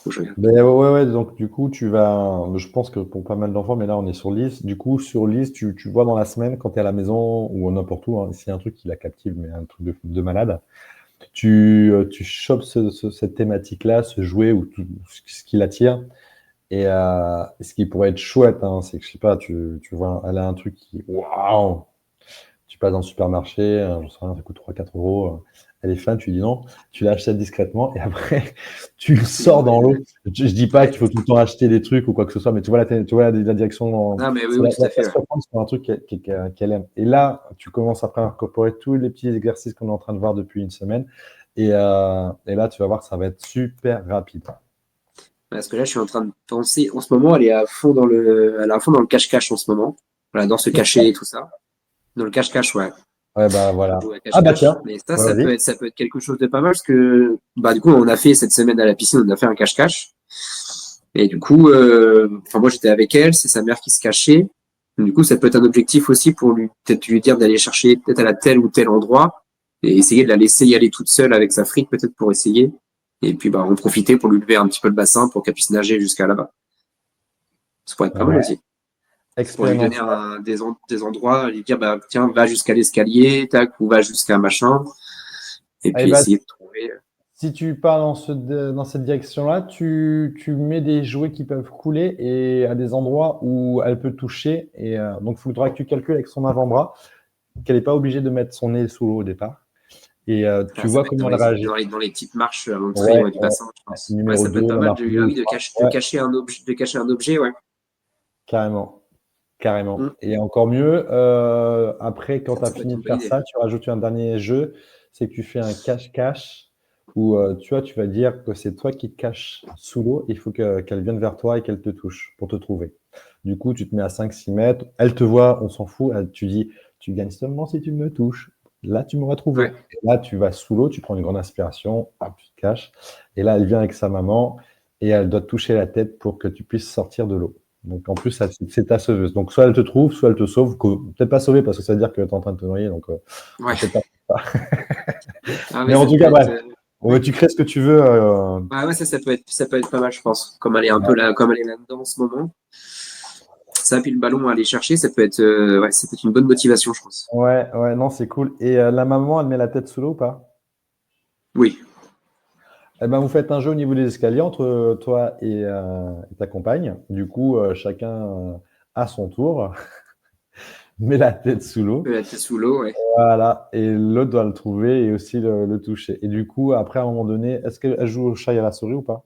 Faut que je regarde.
Ben, ouais, ouais, ouais, donc du coup, tu vas. Je pense que pour pas mal d'enfants, mais là, on est sur Lise. Du coup, sur Lise, tu vois dans la semaine, quand tu es à la maison ou n'importe où, hein, s'il y a un truc qui la captive, mais un truc de malade, tu chopes cette thématique-là, ce jouet ou tout ce qui l'attire. Et ce qui pourrait être chouette, hein, c'est que, je sais pas, tu vois, elle a un truc qui. Waouh! Tu passes dans le supermarché, j'en sais rien, ça coûte 3 4 euros. Elle est fan, tu dis non, tu l'achètes discrètement et après, tu le sors dans l'eau. Je dis pas
Ouais.
qu'il faut tout le temps acheter des trucs ou quoi que ce soit, mais tu vois tu vois la direction,
Non, mais oui,
c'est
oui, tout à fait.
se
Ouais.
reprendre sur un truc qu'elle aime. Et là, tu commences après à incorporer tous les petits exercices qu'on est en train de voir depuis une semaine. Et là, tu vas voir que ça va être super rapide.
Parce que là, je suis en train de penser. En ce moment, elle est à fond dans le cache-cache en ce moment. Voilà, dans se cacher et tout ça. Dans le cache-cache, ouais.
Ouais, bah voilà.
Jouer à
Ah bah
cache-cache.
tiens,
Mais
ouais, vas-y.
ça peut être quelque chose de pas mal parce que, bah, du coup, on a fait cette semaine à la piscine, on a fait un cache-cache. Et du coup, enfin, moi, j'étais avec elle, c'est sa mère qui se cachait. Donc, du coup, ça peut être un objectif aussi pour peut-être lui dire d'aller chercher peut-être à la tel ou tel endroit et essayer de la laisser y aller toute seule avec sa frite, peut-être pour essayer. Et puis, bah, en profiter pour lui lever un petit peu le bassin pour qu'elle puisse nager jusqu'à là-bas. Ça pourrait être pas mal
Ouais,
aussi. Pour lui
expérimente
donner
ça.
des endroits, lui dire, bah, tiens, va jusqu'à l'escalier, tac, ou va jusqu'à machin. Et
Eh
puis
ben,
essayer de trouver.
Si tu pars dans cette direction-là, tu mets des jouets qui peuvent couler et à des endroits où elle peut toucher. Et donc, il faudra que tu calcules avec son avant-bras qu'elle n'est pas obligée de mettre son nez sous l'eau au départ. Et tu
Ça
vois
peut être
comment elle réagit.
dans les petites marches à l'entrée
Ouais,
ouais, du bassin, je
ouais.
pense. Ouais,
Numéro
ça peut être
2,
pas
la
mal
marche
de, ah
2,
oui,
3.
de
Ouais,
cacher un objet, ouais.
carrément. Carrément.
Mm.
Et encore mieux, après, quand tu as
Ça peut être
fini
une
de
bonne
faire
idée.
ça, tu rajoutes un dernier jeu, c'est que tu fais un cache-cache où tu vois, tu vas dire que c'est toi qui te caches sous l'eau. Il faut qu'elle vienne vers toi et qu'elle te touche pour te trouver. Du coup, tu te mets à 5-6 mètres. Elle te voit, on s'en fout. Tu dis, tu gagnes seulement si tu me touches. Là, tu m'auras trouvé.
Ouais.
Et là, tu vas sous l'eau, tu prends une grande inspiration, hop, tu te caches. Et là, elle vient avec sa maman et elle doit te toucher la tête pour que tu puisses sortir de l'eau. Donc en plus, c'est ta sauveuse. Donc soit elle te trouve, soit elle te sauve. Peut-être pas sauver parce que ça veut dire que tu es en train de te noyer. Donc
Ouais.
peut-être pas.
Ah
Mais
ouais,
en
ça
tout
peut
cas,
être.
bref. Ouais, tu crées ce que tu veux.
Ah ouais, ça peut être pas mal, je pense. Comme elle est un peu là, comme elle est là-dedans en ce moment. Ça, puis le ballon à aller chercher, ouais, ça peut être une bonne motivation, je pense.
Ouais, ouais, non, c'est cool. Et la maman, elle met la tête sous l'eau ou pas?
Oui.
Eh ben, vous faites un jeu au niveau des escaliers entre toi et ta compagne. Du coup, chacun à son tour met la tête sous l'eau.
La tête sous l'eau, ouais.
Voilà. Et l'autre doit le trouver et aussi le toucher. Et du coup, après, à un moment donné, est-ce qu'elle joue au chat et à la souris ou pas?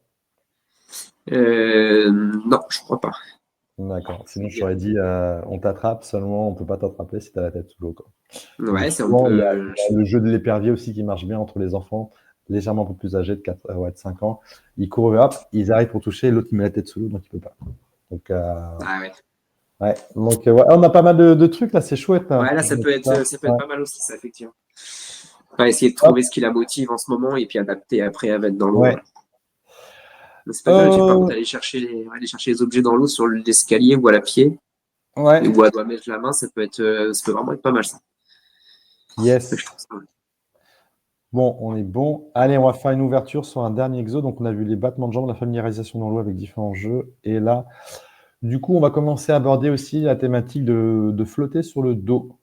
Non, je crois pas.
D'accord. Sinon, je t'aurais dit, on t'attrape, seulement on peut pas t'attraper si tu as la tête sous l'eau, quoi. Donc
Ouais, c'est un
souvent,
peu.
il y a le jeu de l'épervier aussi qui marche bien entre les enfants, légèrement un peu plus âgés de 4, ouais, de 5 ans. Ils courent, hop, ils arrivent pour toucher, l'autre il met la tête sous l'eau, donc il peut pas. Donc,
Ah ouais.
ouais. Donc, ouais, on a pas mal de trucs là, c'est chouette, hein.
Ouais, là, ça peut être
Ouais.
pas mal aussi, ça, effectivement. Enfin, essayer de
Hop,
trouver ce qui la motive en ce moment et puis adapter après à mettre dans l'eau.
ouais.
Voilà. Mais c'est pas mal, par
Euh,
contre, aller chercher les objets dans l'eau sur l'escalier ou à la pied,
ouais.
et où elle doit mettre la main, ça peut vraiment être pas mal, ça.
Yes.
Je trouve ça, ouais.
Bon, on est bon. Allez, on va faire une ouverture sur un dernier exo. Donc, on a vu les battements de jambes, la familiarisation dans l'eau avec différents jeux. Et là, du coup, on va commencer à aborder aussi la thématique de flotter sur le dos.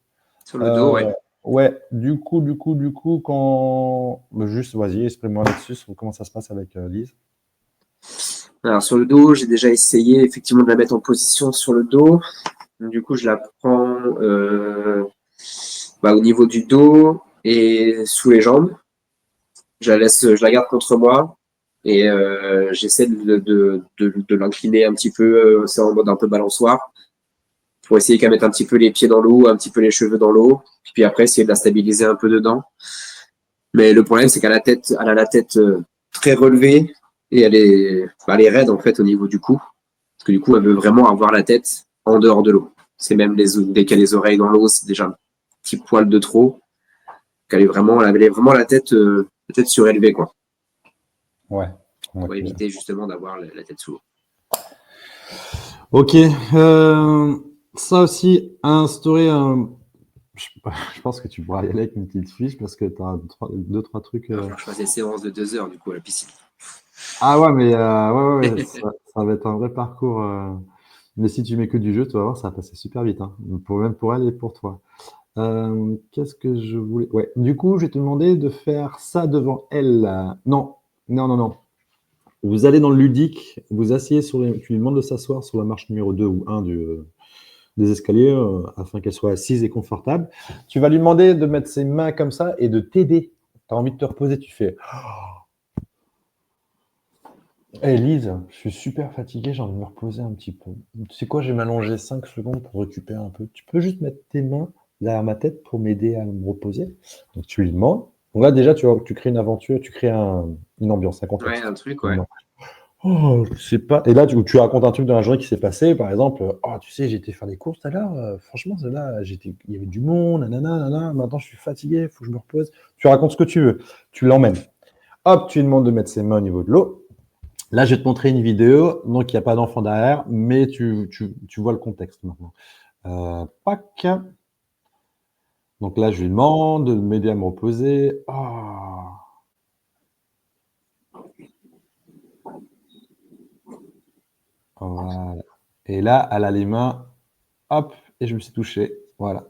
Sur le dos,
Euh,
ouais.
ouais, du coup, quand. Juste, vas-y, exprime-moi là-dessus sur comment ça se passe avec Lise.
Alors, sur le dos, j'ai déjà essayé effectivement de la mettre en position sur le dos. Donc, du coup, je la prends au niveau du dos et sous les jambes. Je la garde contre moi et j'essaie de l'incliner un petit peu, c'est en mode un peu balançoire, pour essayer qu'elle mette un petit peu les pieds dans l'eau, un petit peu les cheveux dans l'eau, puis après essayer de la stabiliser un peu dedans. Mais le problème, c'est elle a la tête très relevée et elle est raide en fait au niveau du cou, parce que du coup, elle veut vraiment avoir la tête en dehors de l'eau. C'est même dès qu'elle a les oreilles dans l'eau, c'est déjà un petit poil de trop. Elle est vraiment la tête surélevée, quoi,
Ouais.
pour
Ok.
éviter justement d'avoir la tête sous l'eau.
Ok. Ça aussi, instaurer un. Je je pense que tu pourras y aller avec une petite fiche parce que tu as deux, trois trucs.
Il va falloir que je fasse des séances de 2 heures du coup à la piscine.
Ah ouais, mais ouais, ça va être un vrai parcours. Mais si tu mets que du jeu, tu vas voir, ça va passer super vite, hein. Même pour elle et pour toi. Qu'est-ce que je voulais. Ouais, du coup, je vais te demander de faire ça devant elle. Non, non, non, non. Vous allez dans le ludique, vous asseyez tu lui demandes de s'asseoir sur la marche numéro 2 ou 1 des escaliers afin qu'elle soit assise et confortable. Tu vas lui demander de mettre ses mains comme ça et de t'aider. Tu as envie de te reposer, tu fais. Hey Lise, je suis super fatigué, j'ai envie de me reposer un petit peu. Tu sais quoi, je vais m'allonger 5 secondes pour récupérer un peu. Tu peux juste mettre tes mains derrière ma tête pour m'aider à me reposer. Donc tu lui demandes. Donc là déjà, tu vois, tu crées une aventure, tu crées une ambiance, un
Ouais,
contexte.
un truc, ouais.
Oh, je sais pas. Et là, tu racontes un truc dans la journée qui s'est passé. Par exemple, oh, tu sais, j'ai été faire des courses tout à l'heure. Franchement, là, il y avait du monde, nanana, nanana. Maintenant, je suis fatigué, il faut que je me repose. Tu racontes ce que tu veux. Tu l'emmènes. Hop, tu lui demandes de mettre ses mains au niveau de l'eau. Là, je vais te montrer une vidéo. Donc, il n'y a pas d'enfant derrière, mais tu vois le contexte maintenant. Pac. Donc là, je lui demande de m'aider à me reposer. Oh. Voilà. Et là, elle a les mains. Hop, et je me suis touché. Voilà.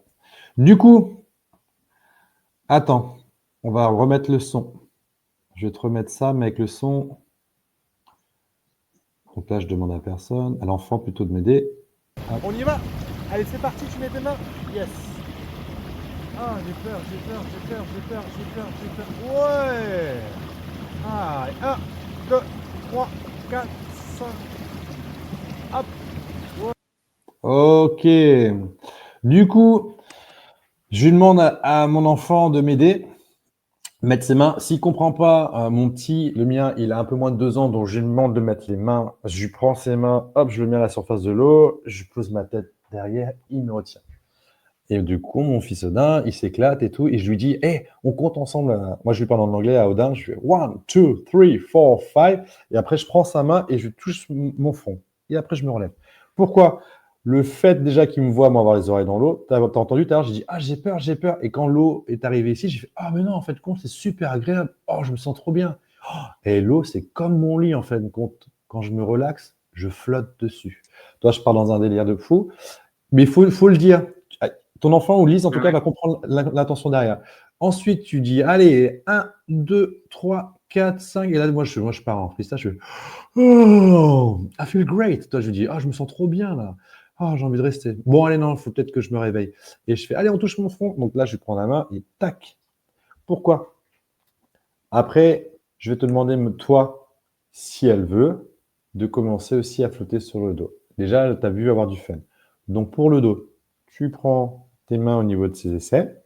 Du coup, attends, on va remettre le son. Je vais te remettre ça, mais avec le son. Donc là, je demande à personne, à l'enfant plutôt de m'aider.
On y va. Allez, c'est parti, tu mets tes mains. Yes. Ah, j'ai peur, j'ai peur, j'ai peur, j'ai peur, j'ai peur, j'ai peur. Ouais. Ah, 1, 2, 3, 4, 5. Hop.
Ok. Du coup, je lui demande à mon enfant de m'aider, mettre ses mains. S'il ne comprend pas, mon petit, le mien, il a un peu moins de 2 ans, donc je lui demande de mettre les mains. Je lui prends ses mains, hop, je le mets à la surface de l'eau, je pose ma tête derrière, il me retient. Et du coup, mon fils Odin, il s'éclate et tout, et je lui dis, hey, on compte ensemble. Moi, je lui parle en anglais à Odin, je fais 1, 2, 3, 4, 5, et après, je prends sa main et je touche mon front. Et après, je me relève. Pourquoi? Le fait déjà qu'il me voit m'avoir les oreilles dans l'eau, t'as entendu tout à l'heure, j'ai dit, ah, j'ai peur, j'ai peur. Et quand l'eau est arrivée ici, j'ai fait, ah, mais non, en fait, compte, c'est super agréable. Oh, je me sens trop bien. Oh, et l'eau, c'est comme mon lit, en fait, compte. Quand je me relaxe, je flotte dessus. Toi, je pars dans un délire de fou, mais il faut le dire. Ton enfant ou Lise, en tout cas,
Ouais.
va comprendre l'intention derrière. Ensuite, tu dis, allez, 1, 2, 3, 4, 5. Et là, moi, je pars en freestyle. Je fais, oh, I feel great. Toi, je dis, ah, je me sens trop bien là. Ah, j'ai envie de rester. Bon, allez, non, il faut peut-être que je me réveille. Et je fais, allez, on touche mon front. Donc là, je prends la main et tac. Pourquoi? Après, je vais te demander, toi, si elle veut, de commencer aussi à flotter sur le dos. Déjà, tu as vu avoir du fun. Donc, pour le dos, tu prends tes mains au niveau de ses aisselles.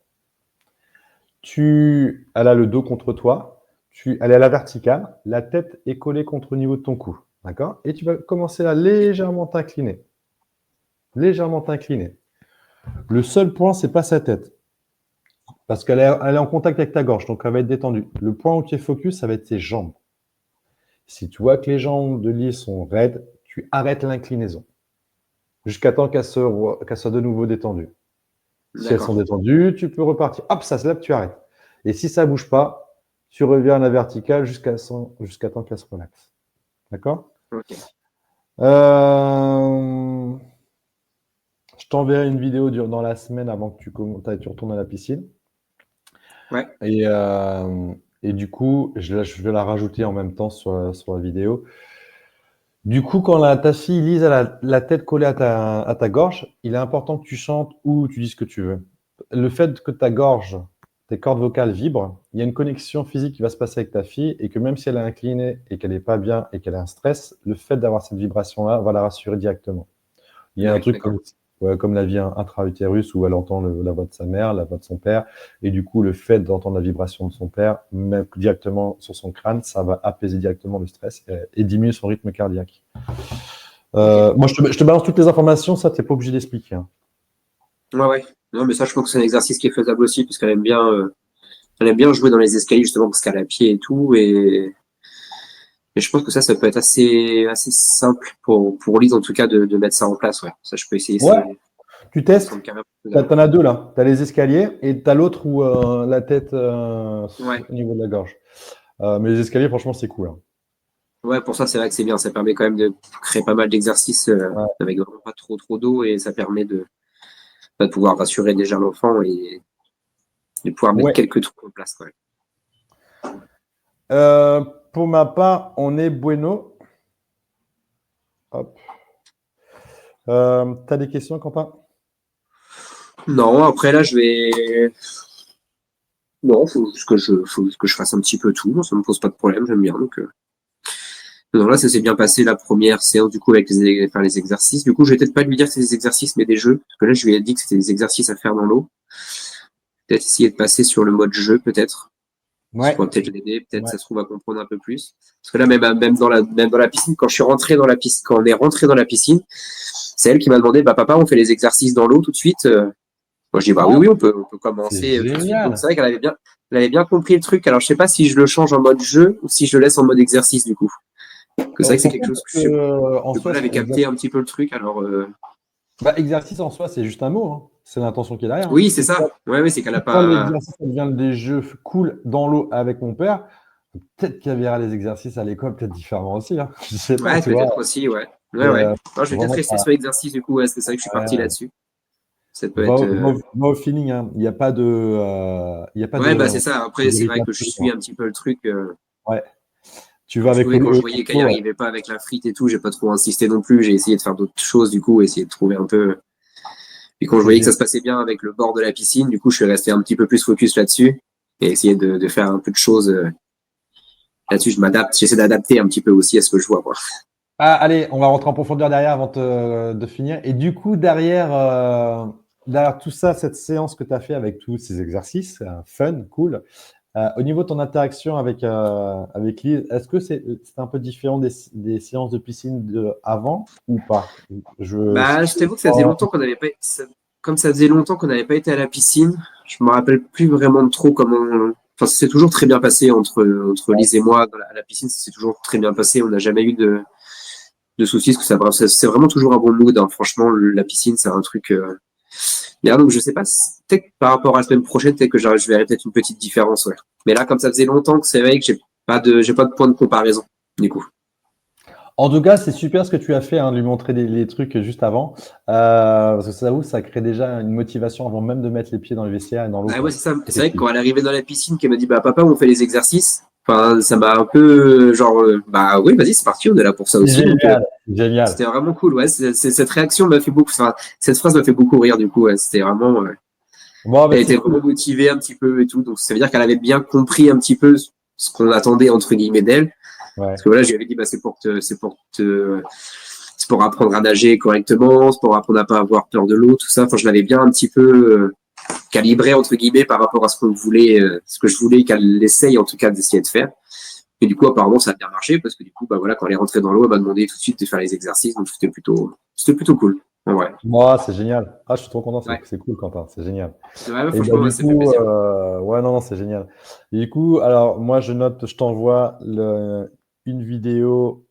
Elle a le dos contre toi. Elle est à la verticale. La tête est collée contre le niveau de ton cou. D'accord? Et tu vas commencer à légèrement t'incliner. Légèrement t'incliner. Le seul point, c'est pas sa tête. Parce elle est en contact avec ta gorge, donc elle va être détendue. Le point où tu es focus, ça va être tes jambes. Si tu vois que les jambes de Lise sont raides, tu arrêtes l'inclinaison. Jusqu'à temps qu'elles soient de nouveau détendues. Si elles sont
D'accord.
détendues, tu peux repartir. Hop, ça se lève, tu arrêtes. Et si ça ne bouge pas, tu reviens à la verticale jusqu'à temps qu'elle se relaxe. D'accord?
Ok.
Je t'enverrai une vidéo dans la semaine avant que tu retournes à la piscine.
Ouais.
Et du coup, je vais la rajouter en même temps sur la vidéo. Du coup, quand ta fille Lise a la tête collée à ta gorge, il est important que tu chantes ou tu dises ce que tu veux. Le fait que ta gorge, tes cordes vocales vibrent, il y a une connexion physique qui va se passer avec ta fille et que même si elle est inclinée et qu'elle n'est pas bien et qu'elle a un stress, le fait d'avoir cette vibration-là va la rassurer directement. Il y a un
Ouais,
truc
d'accord.
comme la vie intra-utérus où elle entend la voix de sa mère, la voix de son père, et du coup, le fait d'entendre la vibration de son père, même directement sur son crâne, ça va apaiser directement le stress et diminuer son rythme cardiaque. Moi, je te balance toutes les informations, ça, tu n'es pas obligé d'expliquer. Hein.
Ouais, ouais. Non, mais ça, je pense que c'est un exercice qui est faisable aussi, parce elle aime bien jouer dans les escaliers, justement, parce qu'elle a pied et tout, et je pense que ça peut être assez simple pour Lise, en tout cas, de mettre ça en place, ouais. Ça, je peux essayer.
Ouais, tu
Ça me
testes.
semble carrément
Tu
faisable.
en as deux là. Tu as les escaliers et tu as l'autre où la tête
Ouais.
au niveau de la gorge. Mais les escaliers, franchement, c'est cool. Hein.
Ouais, pour ça, c'est vrai que c'est bien. Ça permet quand même de créer pas mal d'exercices
Ouais.
avec vraiment pas trop d'eau et ça permet de pouvoir rassurer déjà l'enfant et de pouvoir mettre
Ouais.
quelques trucs en place. Ouais.
Pour ma part, on est bueno. Hop. Tu as des questions, Quentin?
Non, après là, non, faut juste que je fasse un petit peu tout. Ça me pose pas de problème, j'aime bien. Non, là, ça s'est bien passé la première séance du coup avec faire les exercices. Du coup, je vais peut-être pas lui dire que c'est des exercices, mais des jeux. Parce que là, je lui ai dit que c'était des exercices à faire dans l'eau. Peut-être essayer de passer sur le mode jeu, peut-être. Ça
Ouais.
pourrait peut-être l'aider, peut-être
Ouais.
ça se trouve à comprendre un peu plus. Parce que là, même dans la piscine, quand je suis rentré dans la piscine, quand on est rentré dans la piscine, c'est elle qui m'a demandé, bah papa, on fait les exercices dans l'eau tout de suite. Moi, je dis, bah
Ah,
oui, on peut
c'est
commencer tout de suite. Donc
génial.
c'est vrai elle avait bien compris le truc. Alors je sais pas si je le change en mode jeu ou si je le laisse en mode exercice du coup. Que c'est vrai que c'est quelque
Pourquoi?
chose
Parce
que
que, en
je
soi,
avait capté un petit peu le truc. Alors
exercice en soi, c'est juste un mot. Hein. C'est l'intention qui est derrière. Hein.
oui, c'est ça. Ouais, oui, c'est qu'elle a
Quand
pas.
l'exercice ça devient des jeux cool dans l'eau avec mon père, peut-être qu'il y verra les exercices à l'école peut-être différemment aussi. Hein. Je sais pas,
Ouais,
tu vois.
peut-être aussi, ouais. Ouais,
Et,
ouais. Non, je vais peut-être
vraiment,
rester sur l'exercice du coup, ouais, parce que c'est vrai que je suis parti
ouais,
là-dessus. Ça peut
va,
être.
va au feeling. Hein. Il n'y a pas de, il y a pas
Ouais,
de,
bah c'est ça.
de
Après, c'est vrai
vérité
que je
absolue,
suis
quoi.
un petit peu le truc.
Ouais. Tu vas avec
Oui, quand
le
je voyais qu'elle n'y
ouais.
arrivait pas avec la frite et tout, j'ai pas trop insisté non plus. J'ai essayé de faire d'autres choses, du coup, essayer de trouver un peu. Et quand je
C'est
voyais que ça
génial.
se passait bien avec le bord de la piscine, du coup, je suis resté un petit peu plus focus là-dessus et essayer de faire un peu de choses là-dessus. J'essaie d'adapter un petit peu aussi à ce que je vois, quoi.
Ah, allez, on va rentrer en profondeur derrière avant de finir. Et du coup, derrière tout ça, cette séance que tu as fait avec tous ces exercices, fun, cool, au niveau de ton interaction avec Lise, est-ce que c'est un peu différent des séances de piscine avant ou pas? Si
Bah, je
tu
t'avoue que ça faisait
prends-
longtemps qu'on n'avait pas, comme ça faisait longtemps qu'on n'avait pas été à la piscine, je me rappelle plus vraiment de trop comment. Enfin, ça s'est toujours très bien passé entre Lise et moi à la piscine. Ça s'est toujours très bien passé. On n'a jamais eu de soucis. Parce que c'est vraiment toujours un bon mood, hein. Franchement, la piscine, c'est un truc. D'ailleurs, donc je sais pas. Peut-être que par rapport à la semaine prochaine, peut-être que je verrai peut-être une petite différence, ouais. Mais là, comme ça faisait longtemps que c'est vrai que j'ai pas de point de comparaison, du coup.
En tout cas, c'est super ce que tu as fait, hein, de lui montrer les trucs juste avant. Parce que ça crée déjà une motivation avant même de mettre les pieds dans le vestiaire et dans l'eau,
Bah ouais,
quoi.
c'est ça. C'est vrai que
Effectivement.
quand elle est arrivée dans la piscine, qu'elle m'a dit, bah, papa, on fait les exercices. Enfin, ça m'a un peu, genre, bah oui, vas-y, c'est parti, on est là pour ça aussi. Donc,
Génial,
c'était
génial.
vraiment cool. Ouais, cette réaction m'a fait beaucoup, enfin, cette phrase m'a fait beaucoup rire, du coup. Ouais, c'était vraiment,
Bon, bah,
elle
c'est
était
cool.
vraiment motivée un petit peu et tout. Donc, ça veut dire qu'elle avait bien compris un petit peu ce qu'on attendait, entre guillemets, d'elle.
Ouais.
Parce que voilà, je lui avais dit, bah, c'est pour apprendre à nager correctement, c'est pour apprendre à pas avoir peur de l'eau, tout ça. Enfin, je l'avais bien un petit peu, calibré entre guillemets par rapport à ce qu'on voulait, ce que je voulais qu'elle essaye en tout cas d'essayer de faire. Et du coup, apparemment, ça a bien marché parce que du coup, bah voilà, quand elle est rentrée dans l'eau, elle m'a demandé tout de suite de faire les exercices, donc c'était plutôt cool. Ouais,
Moi, c'est génial. Ah, je suis trop content,
ouais,
c'est cool, Quentin, c'est génial.
ouais,
Et bah,
franchement, ouais,
du
ça fait
coup,
plaisir.
ouais, non, non, c'est génial. Et du coup, alors, moi, je note, je t'envoie une vidéo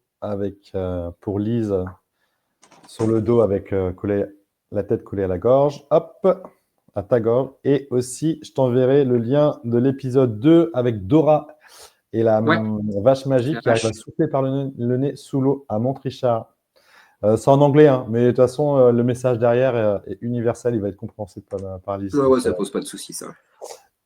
pour Lise sur le dos avec la tête collée à la gorge. Hop, à ta gorge. Et aussi, je t'enverrai le lien de l'épisode 2 avec Dora et la
Ouais,
vache magique
la
qui arrive à
vache.
souffler par le nez sous l'eau à Montrichard. C'est en anglais, hein, mais de toute façon, le message derrière est universel, il va être compréhensible par Alice.
Ouais,
Donc,
ouais, ça pose pas de soucis, ça.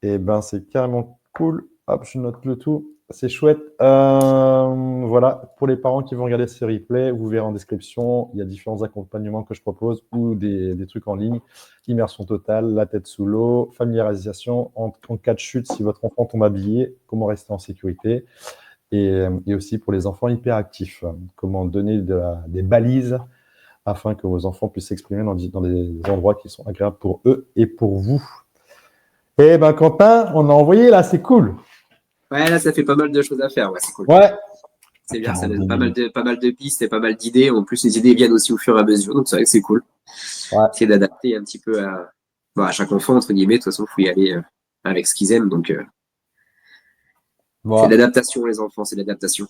et ben, c'est carrément cool. Hop, je note le tout. C'est chouette. Voilà, pour les parents qui vont regarder ce replay, vous verrez en description, il y a différents accompagnements que je propose ou des trucs en ligne. Immersion totale, la tête sous l'eau, familiarisation en cas de chute si votre enfant tombe habillé, comment rester en sécurité. Et aussi pour les enfants hyperactifs, comment donner des balises afin que vos enfants puissent s'exprimer dans des endroits qui sont agréables pour eux et pour vous. Eh ben Quentin, on a envoyé là, c'est cool.
Ouais, là, ça fait pas mal de choses à faire, ouais, c'est cool.
Ouais.
C'est bien, ça donne
42 minutes.
pas mal de pistes et pas mal d'idées. En plus, les idées viennent aussi au fur et à mesure, donc c'est vrai que c'est cool.
Ouais.
Essayer d'adapter un petit peu bon, à chaque enfant, entre guillemets. De toute façon, il faut y aller avec ce qu'ils aiment, donc c'est
Bon,
l'adaptation, les enfants, c'est l'adaptation.